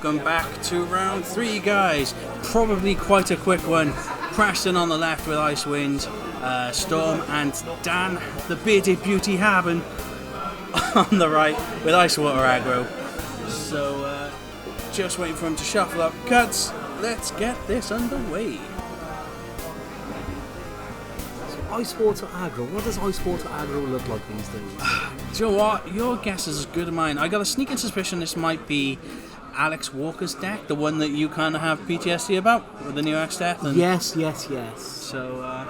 welcome back to round 3, guys. Probably quite a quick one. Preston on the left with Icewind, Storm, and Dan, the bearded beauty Haben, on the right with Icewater Aggro. So, just waiting for him to shuffle up cuts. Let's get this underway. Icewater Aggro. What does Icewater Aggro look like these days? Do you know what? Your guess is as good as mine. I got a sneaking suspicion this might be Alex Walker's deck, the one that you kind of have PTSD about with the new Exdeath. Yes. So, I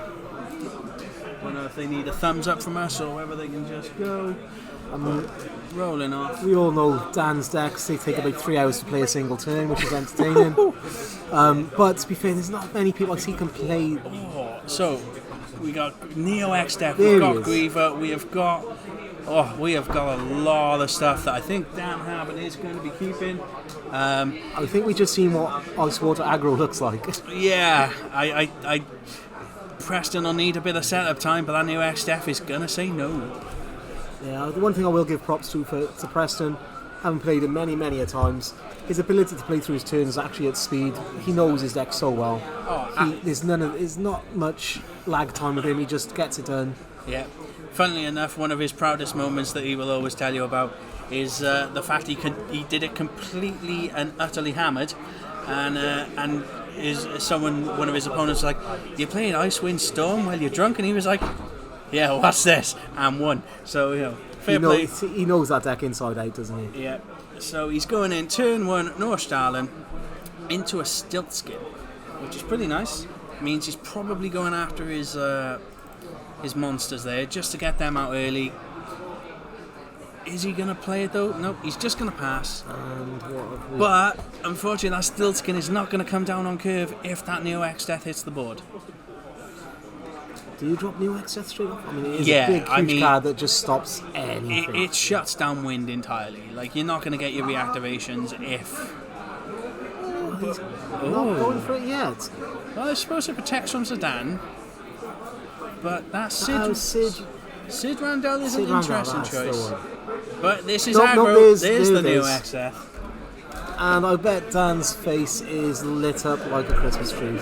don't know if they need a thumbs up from us or whether they can just go. Rolling off. We all know Dan's decks, they take about 3 hours to play a single turn, which is entertaining. But to be fair, there's not many people I see can play. So, we got Neo Exdeath, we've got Griever, we have got a lot of stuff that I think Dan Haben is going to be keeping. I think we just seen what Icewater Aggro looks like. Yeah, I Preston will need a bit of setup time, but that Neo Exdeath is going to say no. Yeah, the one thing I will give props to Preston, having played him many a times, his ability to play through his turns actually at speed. He knows his deck so well. There's not much lag time with him. He just gets it done. Yeah. Funnily enough, one of his proudest moments that he will always tell you about is the fact he did it completely and utterly hammered, and one of his opponents was like, "You're playing Icewind Storm while you're drunk," and he was like, "Yeah, what's this?" and won. So fair play. He knows that deck inside out, doesn't he? Yeah. So he's going in turn 1 Northstalin into a Stiltskin, which is pretty nice. Means he's probably going after his monsters there just to get them out early. Is he going to play it though? Nope, he's just going to pass. But unfortunately, that Stiltskin is not going to come down on curve if that Neo Exdeath hits the board. Do you drop Neo Exdeath straight off? I mean, it is a big, huge card that just stops anything. It shuts down wind entirely. Like, you're not going to get your reactivations if... He's not going for it yet. Well, they're supposed to protect from Zidane, but that's Cid Randell is an interesting choice. But this is aggro. There's the Neo Exdeath. And I bet Dan's face is lit up like a Christmas tree.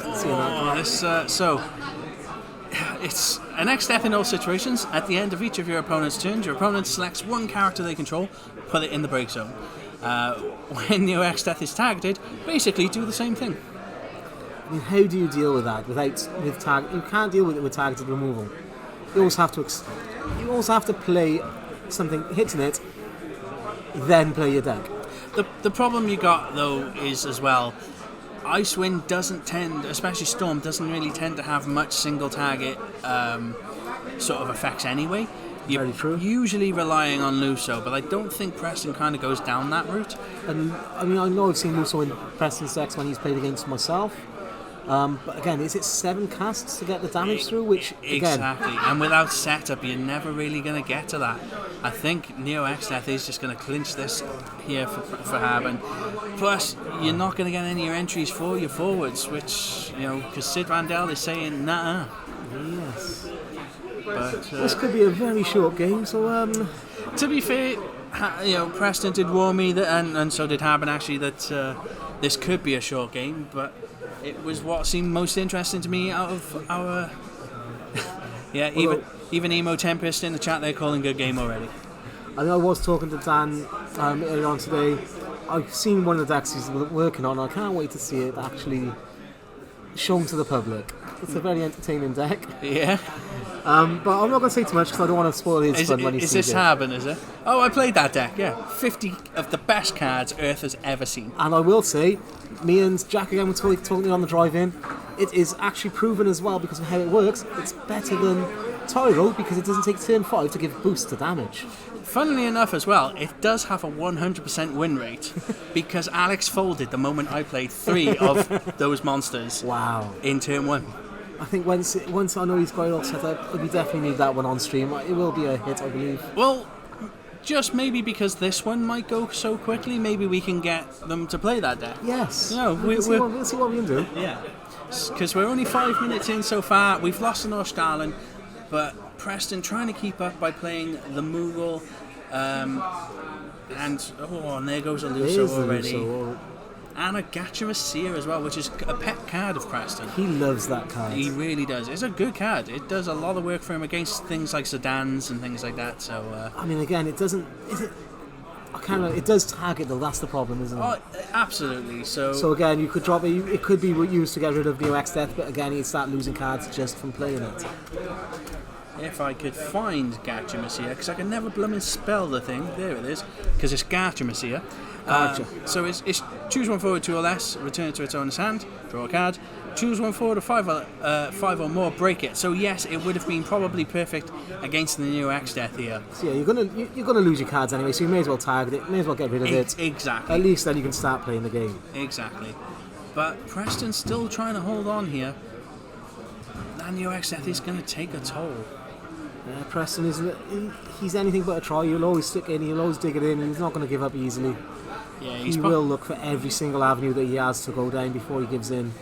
It's an Exdeath in all situations. At the end of each of your opponent's turns, your opponent selects one character they control, put it in the break zone. When Neo Exdeath is targeted, basically do the same thing. I mean, how do you deal with that you can't deal with it with targeted removal. You always have to play something hitting it, then play your deck. The problem you got though is as well, Icewind doesn't tend, especially Storm, doesn't really tend to have much single target sort of effects anyway. You're Very true. Usually relying on Luso, but I don't think Preston kind of goes down that route. And I mean, I know I've seen Luso in Preston's decks when he's played against myself. But again, is it 7 casts to get the damage through? Which again, exactly, and without setup, you're never really going to get to that. I think Neo Exdeath is just going to clinch this here for Haben. Plus, you're not going to get any of your entries for your forwards, which because Cid Randell is saying nah. Yes. But this could be a very short game. So to be fair, Preston did warn me that, and so did Haben actually, that this could be a short game, but. It was what seemed most interesting to me out of our... even Emo Tempest in the chat, they're calling good game already. I know I was talking to Dan earlier on today. I've seen one of the decks he's working on. I can't wait to see it actually shown to the public. It's a very entertaining deck. Yeah. But I'm not going to say too much because I don't want to spoil his fun when he sees it. Is this Haben, is it? Oh, I played that deck, yeah. 50 of the best cards Earth has ever seen. And I will say, me and Jack again were talking on the drive-in, it is actually proven as well because of how it works. It's better than Tyro because it doesn't take turn 5 to give boost to damage. Funnily enough as well, it does have a 100% win rate because Alex folded the moment I played 3 of those monsters. Wow. In turn 1. I think once I know he's got it all set up, we definitely need that one on stream. It will be a hit, I believe. Well, just maybe because this one might go so quickly, maybe we can get them to play that deck. Yes. We'll see what we can do. Yeah. Because we're only 5 minutes in so far. We've lost to Northstalin, but Preston trying to keep up by playing the Moogle. And there goes a Luso already. And a Gatchamasir as well, which is a pet card of Preston. He loves that card. He really does. It's a good card. It does a lot of work for him against things like Sedans and things like that. So I mean, again, it doesn't. Is it? I can't remember. It does tag it though. That's the problem, isn't it? Oh, absolutely. So again, you could drop it. It could be used to get rid of Neo Exdeath, but again, you'd start losing cards just from playing it. if I could find Gatchamasir, because I can never blooming spell the thing. There it is, because it's Gatchamasir. So it's choose one forward, 2 or less, return it to its owner's hand, draw a card. Choose one forward or 5 or more, break it. So yes, it would have been probably perfect against the new Exdeath here. So yeah, you're gonna lose your cards anyway, so you may as well target it, may as well get rid of it. Exactly. At least then you can start playing the game. Exactly. But Preston's still trying to hold on here. That new Exdeath is going to take a toll. Preston he's anything but a try. He'll always stick in, he'll always dig it in, and he's not going to give up easily. Yeah, he will look for every single avenue that he has to go down before he gives in.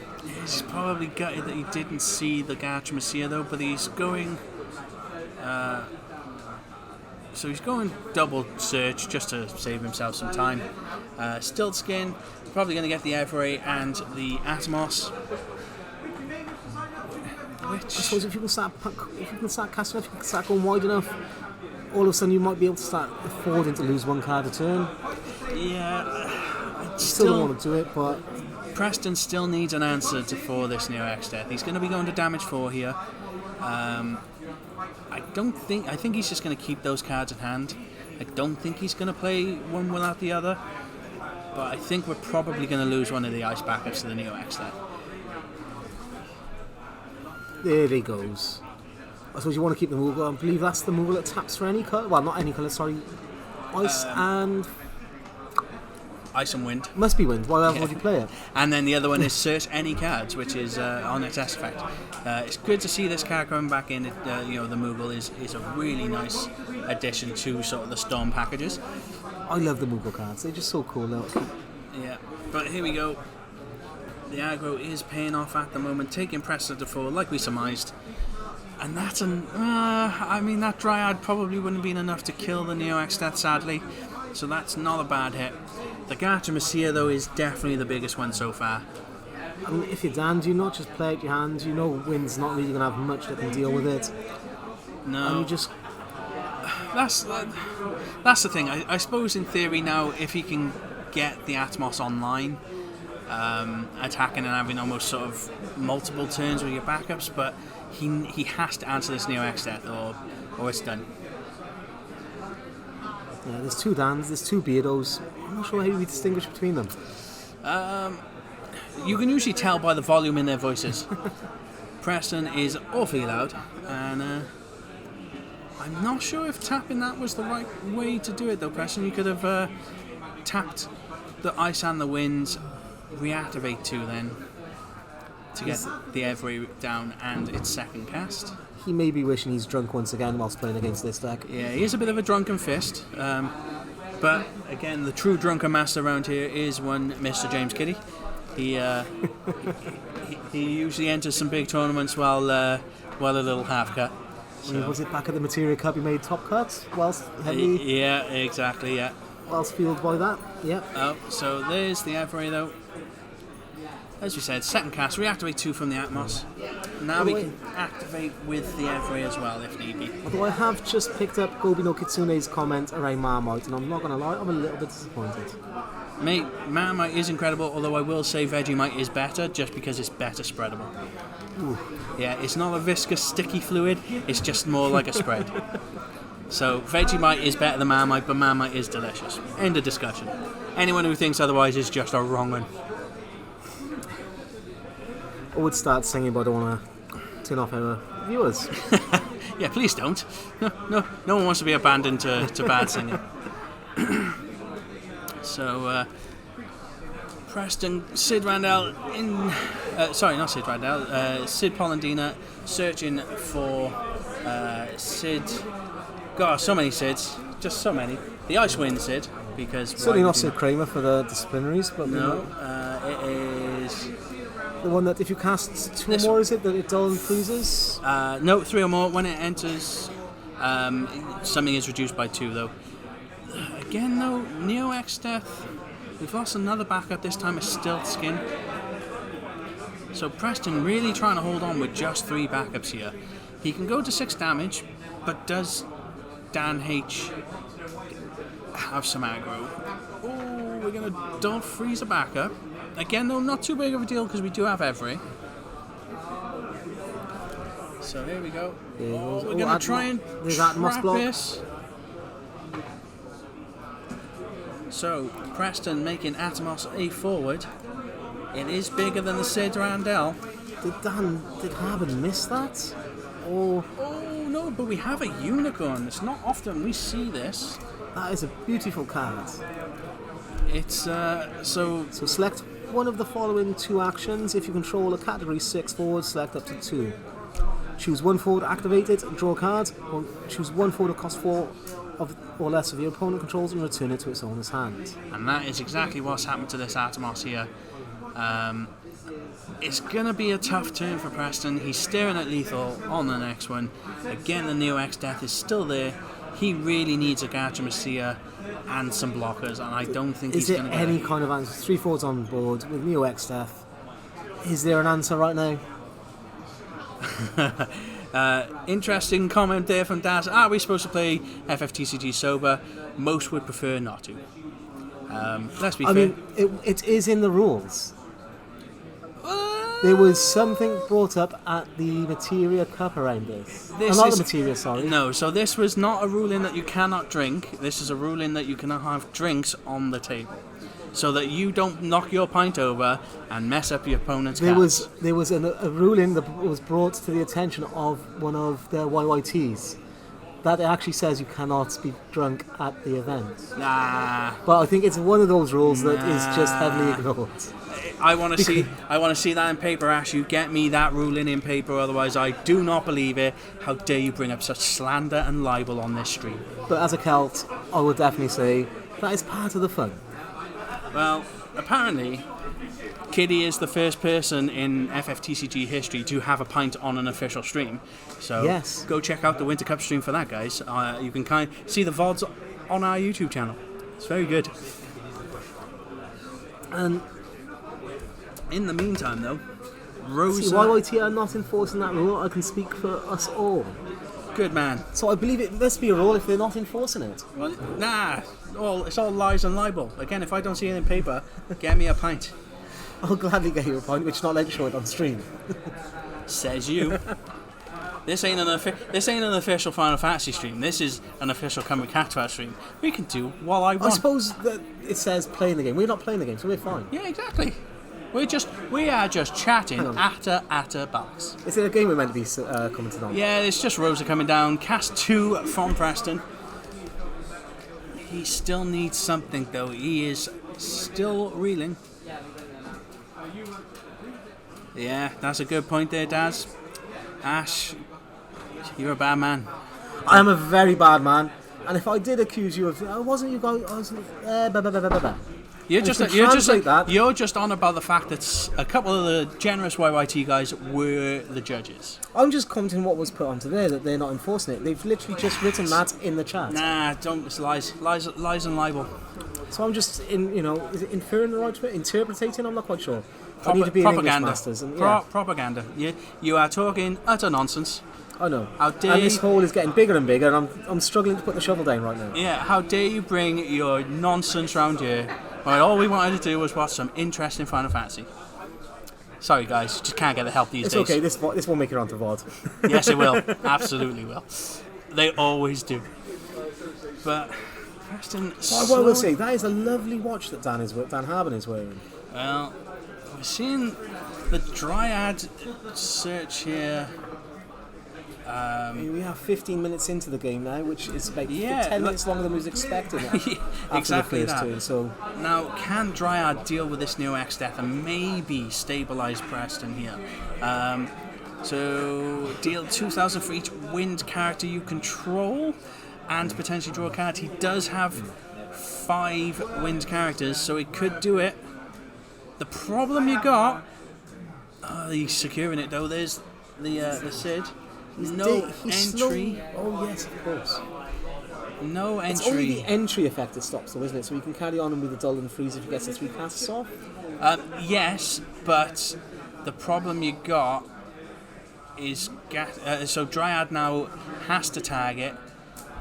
He's probably gutted that he didn't see the Gatchamasir though, but he's going. So he's going double search just to save himself some time. Stiltskin, probably going to get the Every and the Atmos. Which I suppose if you can start casting enough, if you can start going wide enough, all of a sudden you might be able to start affording to lose one card a turn. Yeah, I still don't want to do it, but Preston still needs an answer for this new Exdeath. He's going to be going to damage 4 here. I think he's just going to keep those cards in hand. I don't think he's going to play one without the other. But I think we're probably going to lose one of the ice backups to the new Exdeath. There he goes. I suppose you want to keep the Moogle. I believe that's the Moogle that taps for any colour. Well, not any colour, sorry. Ice and Wind. Must be Wind. Why else would you play it? And then the other one is search any cards, which is on its S effect. It's good to see this card coming back in. The Moogle is a really nice addition to sort of the Storm packages. I love the Moogle cards. They're just so cool now. Yeah, but here we go. The aggro is paying off at the moment, taking Preston to 4, like we surmised. And that's that Dryad probably wouldn't have been enough to kill the Neo Exdeath, sadly. So that's not a bad hit. The Gatchamasir, though, is definitely the biggest one so far. I mean, if you're Dan, do you not just play out your hand? You know Wind's not really going to have much that can deal with it. No. And you just... That's the thing. I suppose in theory now, if he can get the Atmos online, attacking and having almost sort of multiple turns with your backups, but he has to answer this Neo Exdeath or it's done. Yeah, there's 2 Dans, there's 2 Beardos. I'm not sure how we distinguish between them. You can usually tell by the volume in their voices. Preston is awfully loud, and I'm not sure if tapping that was the right way to do it though, Preston. You could have tapped the Ice and the Winds, reactivate 2 then, to get the Every down and its second cast. He may be wishing he's drunk once again whilst playing against this deck. Yeah, he is a bit of a drunken fist. But again, the true drunken master around here is one Mr. James Kitty. He usually enters some big tournaments while a little half cut. So. Was it back at the Materia Cup he made top cuts whilst heavily? Yeah, exactly. Yeah. Whilst fueled by that. Yep. Oh, so there's the Every though. As we said, second cast, reactivate 2 from the Atmos. Now we can activate with the Every as well if need be. Although I have just picked up Gobi no Kitsune's comment around Marmite, and I'm not going to lie, I'm a little bit disappointed. Mate, Marmite is incredible, although I will say Vegemite is better just because it's better spreadable. Ooh. Yeah, it's not a viscous, sticky fluid, it's just more like a spread. So Vegemite is better than Marmite, but Marmite is delicious. End of discussion. Anyone who thinks otherwise is just a wrong one. I would start singing, but I don't want to turn off our viewers. Yeah, please don't. No one wants to be abandoned to bad singing. So, Preston, Cid Randell Cid Polendina searching for Cid. God, so many Cids, just so many. The Icewind Cid, because certainly not Cid Kramer for the disciplinaries, but no, it is. The one that if you cast 2 or more, is it that it dull and freezes? No, 3 or more. When it enters, something is reduced by 2 though. Again though, Neo Exdeath We've lost another backup, this time a Stilt Skin. So Preston really trying to hold on with just 3 backups here. He can go to 6 damage, but does Dan H have some aggro? Oh, we're going to don't freeze a backup. Again, though, not too big of a deal because we do have every. So here we go. Oh, we're going to try and trap this. So Preston making Atomos a forward. It is bigger than the Cid Randell. Did Haben miss that? Oh no, but we have a unicorn. It's not often we see this. That is a beautiful card. It's so select one of the following 2 actions. If you control a category 6 forward, select up to 2. Choose 1 forward activated, draw a card, or choose 1 forward that costs 4 or less of your opponent controls and return it to its owner's hand. And that is exactly what's happened to this Atomos here. It's going to be a tough turn for Preston. He's staring at lethal on the next one. Again, the Neo Exdeath is still there. He really needs a Gacha Messiah and some blockers, and I don't think he's going to get any kind of answer. 3 forwards on board with Neo Exdeath. Is there an answer right now? Interesting comment there from Daz. Are we supposed to play FFTCG sober? Most would prefer not to. Let's be fair. I mean, it is in the rules. There was something brought up at the Materia Cup around this. Not the Materia, sorry. No, so this was not a ruling that you cannot drink. This is a ruling that you cannot have drinks on the table. So that you don't knock your pint over and mess up your opponent's cards. There was a ruling that was brought to the attention of one of the YYTs that actually says you cannot be drunk at the event. Nah. But I think it's one of those rules that is just heavily ignored. I want to see that in paper, Ash. You get me that ruling in paper, otherwise I do not believe it. How dare you bring up such slander and libel on this stream? But as a Celt, I would definitely say that is part of the fun. Well, apparently, Kiddy is the first person in FFTCG history to have a pint on an official stream. So yes. Go check out the Winter Cup stream for that, guys. You can see the VODs on our YouTube channel. It's very good. And in the meantime, though, Rosa... See, YYT are not enforcing that rule. I can speak for us all. Good man. So I believe it must be a rule if they're not enforcing it. Well, nah. It's all lies and libel. Again, if I don't see it in paper, get me a pint. I'll gladly get you a pint, which not let you show it on stream. Says you. This ain't an official Final Fantasy stream. This is an official Cymru Cactuars stream. We can do what I want. I suppose that it says playing the game. We're not playing the game, so we're fine. Yeah, exactly. We are just chatting at balance. Is it a game we're meant to be commenting on? Yeah, it's just Rosa coming down. Cast 2 from Preston. He still needs something though. He is still reeling. Yeah, that's a good point there, Daz. Ash, you're a bad man. I am a very bad man. And if I did accuse you of, wasn't you guys? I was, You're just on about the fact that a couple of the generous YYT guys were the judges. I'm just commenting what was put onto there, that they're not enforcing it. They've literally just written that in the chat. Nah, don't. It's lies and libel. So I'm just is it inferring the right way? Interpreting? I'm not quite sure. I need to be propaganda. English masters. And, yeah. Propaganda. You are talking utter nonsense. I know. How dare and this hole is getting bigger and bigger, and I'm struggling to put the shovel down right now. Yeah. How dare you bring your nonsense round here? Right, all we wanted to do was watch some interesting Final Fantasy. Sorry guys, just can't get the help these days. It's okay, this won't make it onto VOD. Yes it will, absolutely will. They always do. But Preston... Well, we'll see, that is a lovely watch that Dan Haben is wearing. Well, we're seeing the Dryad search here. We have 15 minutes into the game now, which is about 10 minutes longer than we was expecting exactly the first that. turn. So now, can Dryad deal with this new Exdeath and maybe stabilise Preston here? So, deal 2,000 for each wind character you control and potentially draw a card. He does have 5 wind characters, so he could do it. The problem you got... he's securing it though. There's the Cid. No entry. Oh yes, of course. No entry. It's only the entry effect that stops though, isn't it? So you can carry on with the dull and freeze if you get the 3 casts off? Yes, but the problem you got is... so Dryad now has to target.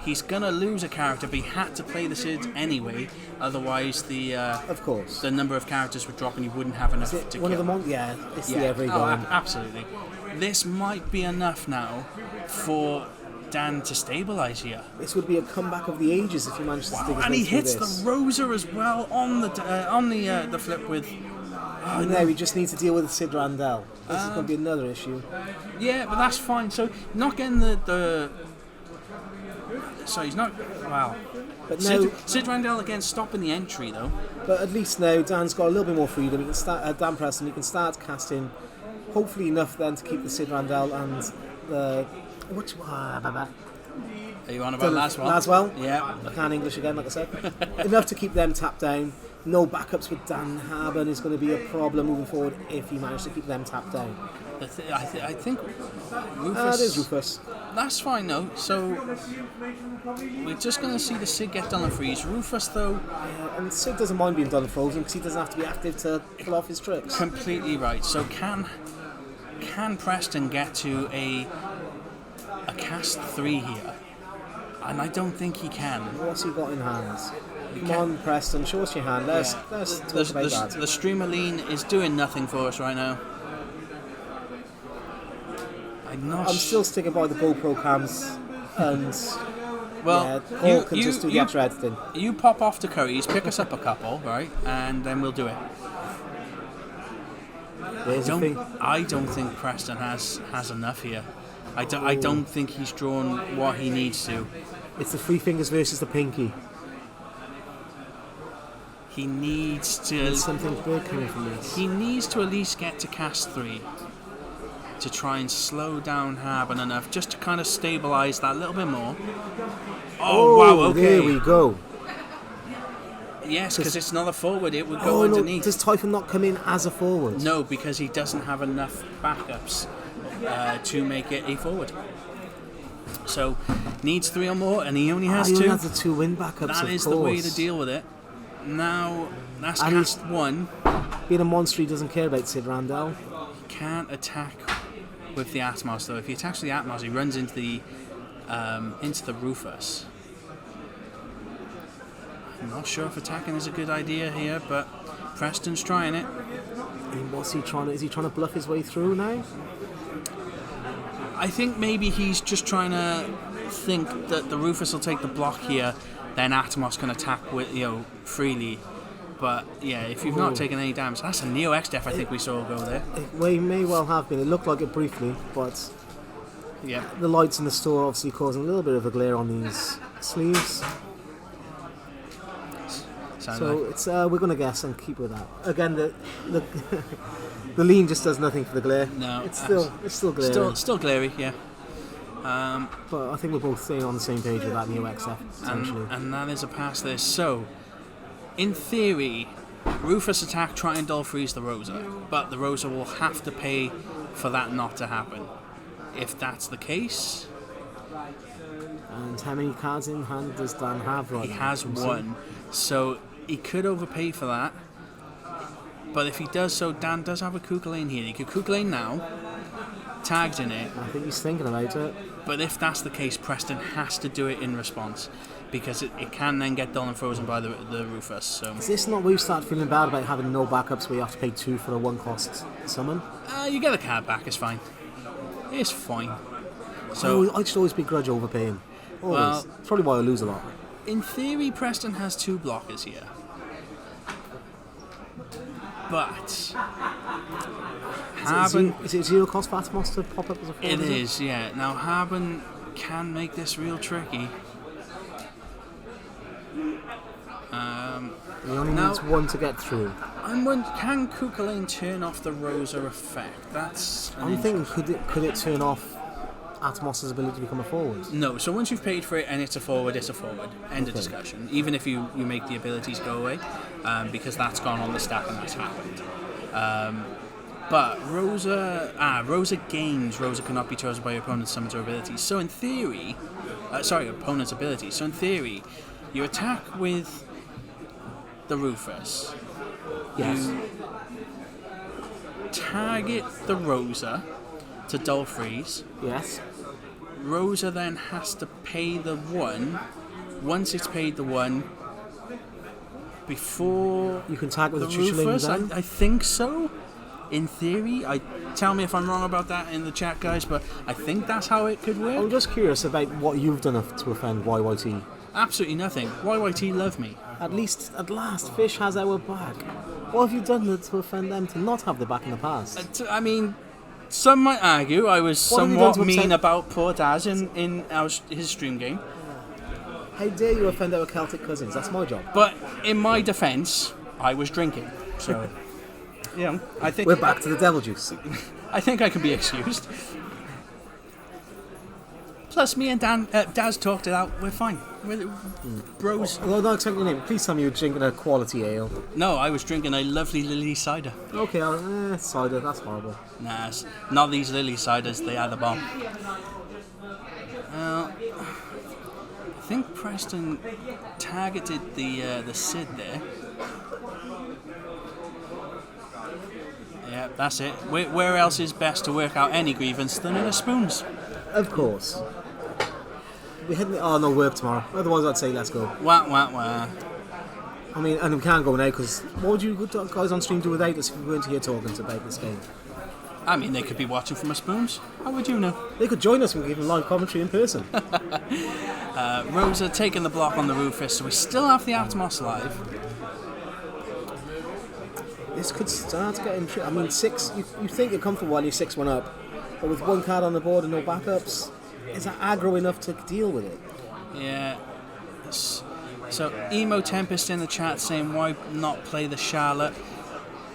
He's going to lose a character, but he had to play the Cid anyway. Otherwise, of course, the number of characters would drop and he wouldn't have enough to one kill. of them it's the every game. Absolutely. This might be enough now for Dan to stabilise here. This would be a comeback of the ages if he managed to stick his way through this. And he hits the Rosa as well on the flip with... no, we just need to deal with Cid Randell. This is going to be another issue. Yeah, but that's fine. So, not getting the so he's not... Wow. But now, Cid Randell again stopping the entry, though. But at least now Dan's got a little bit more freedom. He can start, Dan Preston, he can start casting, hopefully enough then to keep the Cid Randell and the... Are you on about Laswell? Laswell? Yeah. I can't English again, like I said. Enough to keep them tapped down. No backups with Dan Harben is going to be a problem moving forward if he managed to keep them tapped down. I think Rufus... it is Rufus. That's fine, though. So, we're just going to see the Cid get done and freeze. Rufus, though... Yeah, and Cid doesn't mind being done and frozen because he doesn't have to be active to pull off his tricks. Completely right. So, can Preston get to a cast 3 here? And I don't think he can. What's he got in hands? Come on, Preston, show us your hand. Let's talk about that. The Streamerline is doing nothing for us right now. I'm still sticking by the GoPro cams, and Paul can just do the extra editing. You pop off to Curry's, pick us up a couple, right, and then we'll do it. I don't think Preston has enough here. I don't think he's drawn what he needs to. It's the 3 fingers versus the pinky. He needs to... There's something big coming from this. He needs to at least get to cast 3 to try and slow down Harben enough, just to kind of stabilise that a little bit more. Oh wow, okay. There we go. Yes, because it's not a forward, it would go underneath. Does Typhon not come in as a forward? No, because he doesn't have enough backups to make it a forward. So, needs 3 or more, and he only has 2. He only has the 2 win backups, That is the way to deal with it. Now, that's cast 1. Being a monster, he doesn't care about Cid Randell. He can't attack with the Atmos, though. If he attacks with the Atmos, he runs into the Rufus. I'm not sure if attacking is a good idea here, but Preston's trying it. And what's he trying to... Is he trying to bluff his way through now? I think maybe he's just trying to think that the Rufus will take the block here, then Atmos can attack with freely. But yeah, if you've not taken any damage, that's a Neo Exdeath I think we saw go there. It may well have been. It looked like it briefly, but yeah, the lights in the store obviously causing a little bit of a glare on these sleeves. So it's we're going to guess and keep with that. Again, the the lean just does nothing for the glare. No, it's still glary. Still glary, yeah. But I think we're both staying on the same page with that Neo XF, essentially. And that is a pass there. So, in theory, Rufus attack, try and dull freeze the Rosa, but the Rosa will have to pay for that not to happen. If that's the case... And how many cards in hand does Dan have right now? He has 1, so he could overpay for that. But if he does so, Dan does have a Kukulane here. He could Kukulane now, tagged in it. I think he's thinking about it. But if that's the case, Preston has to do it in response, because it can then get done and frozen by the Rufus. So is this not where you start feeling bad about having no backups where you have to pay 2 for a 1-cost summon? You get the card back, it's fine. It's fine. So I should always begrudge overpaying. Always. Well, it's probably why I lose a lot. In theory, Preston has 2 blockers here. But Harben... Is it 0 cost for Atmos to pop up as a forward? It is, yeah. Now, Harben can make this real tricky. He only needs 1 to get through. Can Kukulane turn off the Rosa effect? I'm thinking, could it turn off Atmos' ability to become a forward? No, so once you've paid for it and it's a forward, it's a forward. End of discussion. Even if you make the abilities go away, because that's gone on the stack and that's happened. But Rosa gains. Rosa cannot be chosen by your opponent's summons or abilities. So in theory, opponent's abilities. So in theory, you attack with the Rufus. Yes. You target the Rosa to dull freeze. Yes. Rosa then has to pay the 1. Once it's paid the 1, before You can tag with the a Chuchuling Rufus, then. I think so. In theory, tell me if I'm wrong about that in the chat, guys, but I think that's how it could work. I'm just curious about what you've done to offend YYT. Absolutely nothing. YYT love me. At last, Fish has our back. What have you done to offend them to not have the back in the past? I mean, some might argue I was What have you done somewhat to mean upset- about poor Daz in his stream game. How dare you offend our Celtic cousins? That's my job. But in my defence, I was drinking. So, yeah, I think We're back to the devil juice. I think I can be excused. Plus, me and Daz talked it out. We're fine. We're bros. Well, not expecting your name. Please tell me you're drinking a quality ale. No, I was drinking a lovely Lily cider. Okay, cider. That's horrible. Nah, not these Lily ciders. They are the bomb. I think Preston targeted the Cid there. Yeah, that's it. Where else is best to work out any grievance than in a spoons? Of course. We had no work tomorrow. Otherwise, I'd say let's go. Wah, wah, wah. I mean, and we can't go now because what would you guys on stream do without us if we weren't here talking about this game? I mean, they could be watching from a spoons. How would you know? They could join us and give them live commentary in person. Rosa taking the block on the Rufus, so we still have the Atmos live. This could start getting tricky. I mean, 6. You think you're comfortable while you're 6-1 up, but with 1 card on the board and no backups, is that aggro enough to deal with it? Yeah. So Emo Tempest in the chat saying why not play the Charlotte.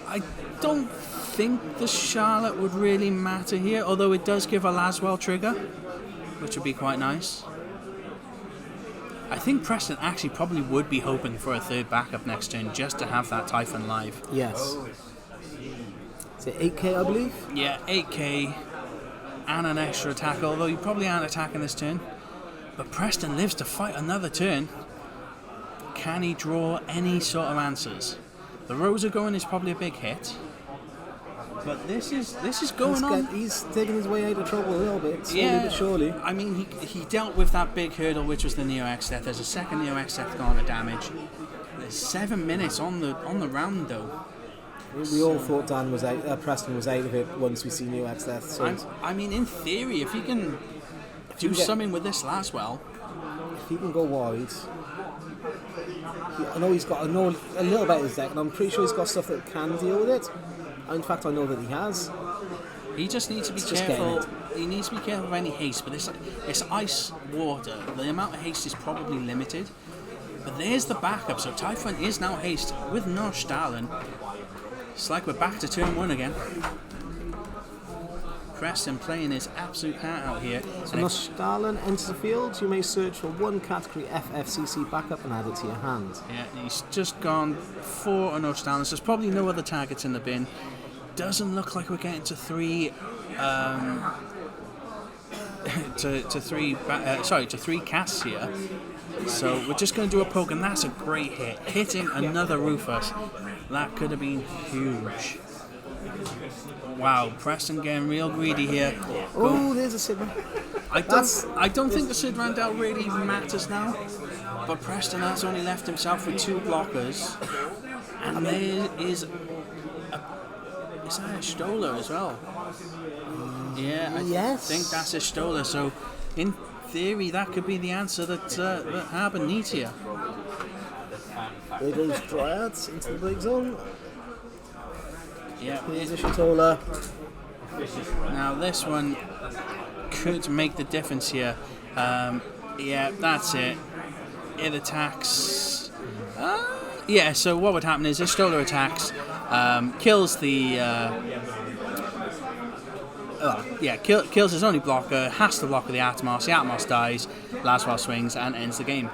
I don't think the Charlotte would really matter here, although it does give a Laswell trigger, which would be quite nice. I think Preston actually probably would be hoping for a 3rd backup next turn just to have that Typhon live. Yes. Is it 8k, I believe? Yeah, 8k and an extra attack, although you probably aren't attacking this turn. But Preston lives to fight another turn. Can he draw any sort of answers? The Rosa going is probably a big hit. But this is going on. He's taking his way out of trouble a little bit, slowly but surely. I mean, he dealt with that big hurdle, which was the Neo Exdeath. There's a second Neo Exdeath gone to damage. There's 7 minutes on the round though. We all thought Preston was out of it once we see Neo Exdeath. So I mean, in theory, if he can do something with this Laswell, if he can go wide. I know a little about his deck, and I'm pretty sure he's got stuff that can deal with it. In fact, I know that he has. He just needs to be careful. He needs to be careful of any haste. But this ice water, the amount of haste is probably limited. But there's the backup. So Typhon is now haste with no Stalin. It's like we're back to turn 1 again. Preston playing his absolute heart out here. So when Stalin enters the field, you may search for 1 category FFCC backup and add it to your hand. Yeah, he's just gone 4 no Stalins. There's probably no other targets in the bin. Doesn't look like we're getting to 3 to 3 casts here. So we're just going to do a poke, and that's a great hit. Hitting another Rufus. That could have been huge. Wow, Preston getting real greedy here. Oh, there's a Cid. I don't think the Cid Randell really matters now. But Preston has only left himself with 2 blockers. And there is that a Stoller as well? Yeah, I think that's a Stoller. So, in theory, that could be the answer that Harbour needs here. There goes Dryads into the break zone. Yeah. Here's a Shatola. Now, this one could make the difference here. Yeah, that's it. It attacks. So what would happen is this Stoller attacks, kills the. Kills his only blocker, has to block with the Atmos. The Atmos dies, Laswell swings and ends the game.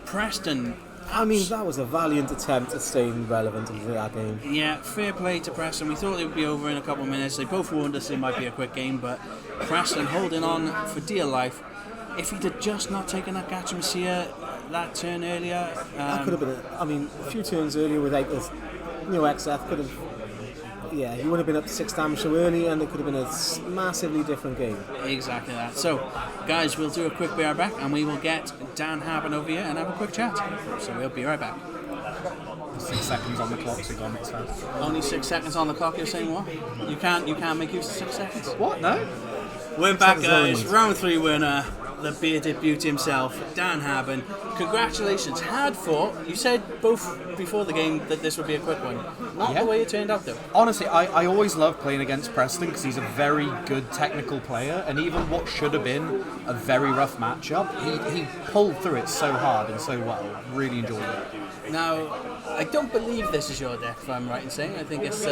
Preston I mean, that was a valiant attempt at staying relevant in that game. Yeah, fair play to Preston. We thought it would be over in a couple of minutes. They both warned us it might be a quick game, but Preston holding on for dear life. If he'd have just not taken that Gatchamasia that turn earlier... that could have been, a few turns earlier without this Exdeath could have... Yeah, he would have been up to 6 damage so early, and it could have been a massively different game. Exactly that. So, guys, we'll do a quick bear back, and we will get Dan Haben over here and have a quick chat. So we'll be right back. 6 seconds on the clock, so gone it says. Only 6 seconds on the clock. You're saying what? You can't make use of 6 seconds. What? No. We're back, guys. Round 3 winner, the bearded beauty himself, Dan Haben. Congratulations. Hard fought. You said both before the game that this would be a quick one. Not the way it turned out, though. Honestly, I always love playing against Preston because he's a very good technical player, and even what should have been a very rough matchup, he pulled through it so hard and so well. Really enjoyed it. Now, I don't believe this is your deck, if I'm right in saying. I think it's...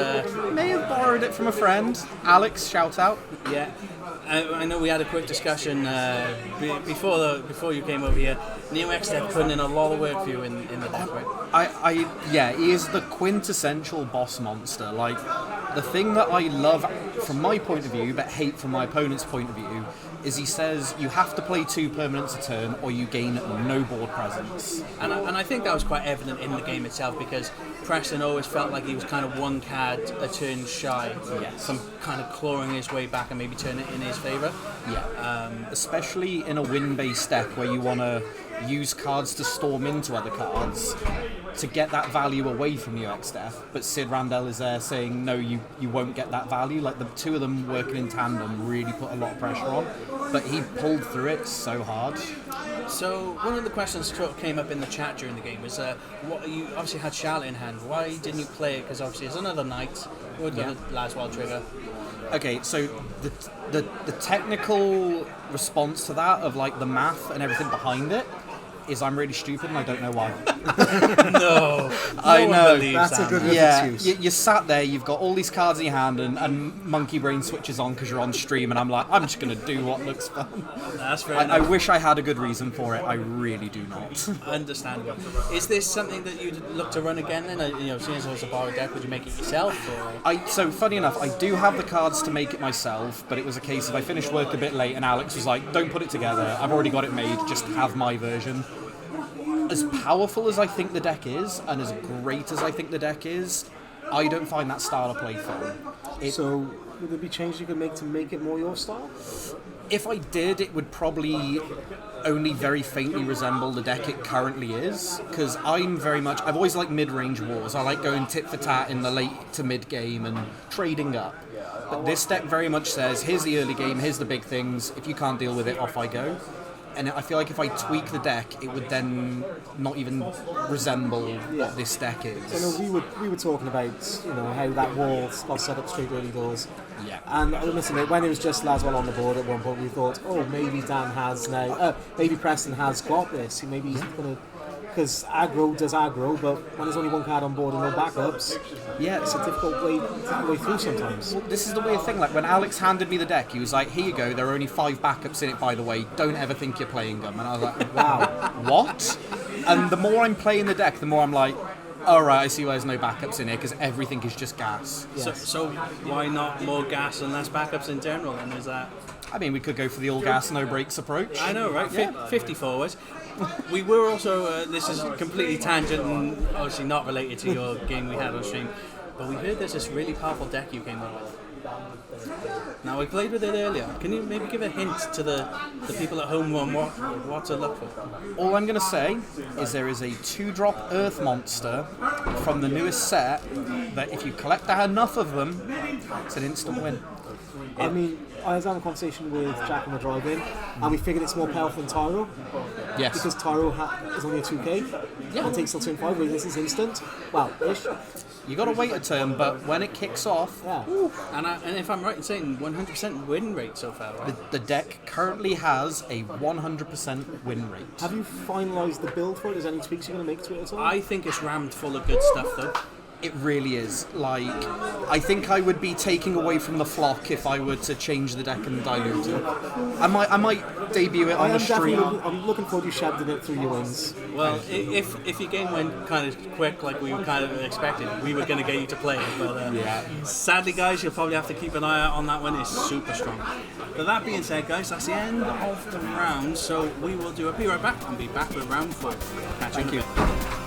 May have borrowed it from a friend. Alex, shout out. Yeah. I know we had a quick discussion before you came over here. Neo Exdeath putting in a lot of work for you in the deck, right? Yeah, he is the quintessential boss monster. Like, the thing that I love from my point of view, but hate from my opponent's point of view, is he says you have to play 2 permanents a turn or you gain no board presence. And I think that was quite evident in the game itself, because Preston always felt like he was kind of 1 card a turn shy from kind of clawing his way back and maybe turn it in his favour. Yeah, especially in a win-based deck where you want to use cards to storm into other cards to get that value away from your Exdeath, but Cid Randell is there saying no, you won't get that value. Like, the 2 of them working in tandem really put a lot of pressure on, but he pulled through it so hard. So one of the questions that came up in the chat during the game was, what you obviously had Charlotte in hand. Why didn't you play it? Because obviously it's another knight. You would have the Laswell trigger. Okay, so the technical response to that, of like the math and everything behind it, is I'm really stupid and I don't know why. No I know. That's a good excuse. You sat there, you've got all these cards in your hand, and Monkey Brain switches on because you're on stream, and I'm like, I'm just going to do what looks fun. That's fair I enough. wish I had a good reason for it. I really do not. Understandable. Is this something that you'd look to run again then? Seeing as it was a borrowed deck, would you make it yourself? Or? So funny enough, I do have the cards to make it myself, but it was a case of I finished work a bit late, and Alex was like, don't put it together. I've already got it made. Just have my version. As powerful as I think the deck is, and as great as I think the deck is, I don't find that style of play fun. So, would there be changes you could make to make it more your style? If I did, it would probably only very faintly resemble the deck it currently is, because I've always liked mid-range wars. I like going tit for tat in the late to mid-game and trading up. But this deck very much says, here's the early game, here's the big things, if you can't deal with it, off I go. And I feel like if I tweak the deck, it would then not even resemble what this deck is. So we were talking about how that wall got set up straight early doors. Yeah. And listen, when it was just Laswell on the board at one point, we thought, maybe Dan has now, maybe Preston has got this. Maybe he's going to, because aggro does aggro, but when there's only 1 card on board and no backups, it's a difficult way through sometimes. Well, this is the weird thing. Like, when Alex handed me the deck, he was like, here you go, there are only 5 backups in it, by the way. Don't ever think you're playing them. And I was like, wow, what? And the more I'm playing the deck, the more I'm like, alright, I see why there's no backups in here, because everything is just gas. Yes. So why not more gas and less backups in general? And is that... I mean, we could go for the all gas, no breaks approach. I know, right? 50 forwards. We were also, this is completely tangent and obviously not related to your game we had on stream, but we heard there's this really powerful deck you came up with. Now, we played with it earlier. Can you maybe give a hint to the people at home on what to look for? All I'm going to say is there is a 2-drop Earth monster from the newest set that if you collect enough of them, it's an instant win. I mean, I was having a conversation with Jack on the drive-in, and we figured it's more powerful than Tyro. Yes. Because Tyro is only a 2k, and takes till turn 5, whereas this is instant. Well, ish. You got to wait a turn, but when it kicks off... Yeah. And if I'm right in saying 100% win rate so far, right? The deck currently has a 100% win rate. Have you finalised the build for it? Is there any tweaks you're going to make to it at all? I think it's rammed full of good stuff, though. It really is. Like, I think I would be taking away from the flock if I were to change the deck and dilute it. I might debut it on the stream. I'm looking forward to shedding it through your wins. Well, if your game went kind of quick, like we kind of expected, we were going to get you to play it. But sadly, guys, you'll probably have to keep an eye out on that one. It's super strong. But that being said, guys, that's the end of the round. So we will be right back and be back with round 4. Catch you in a bit.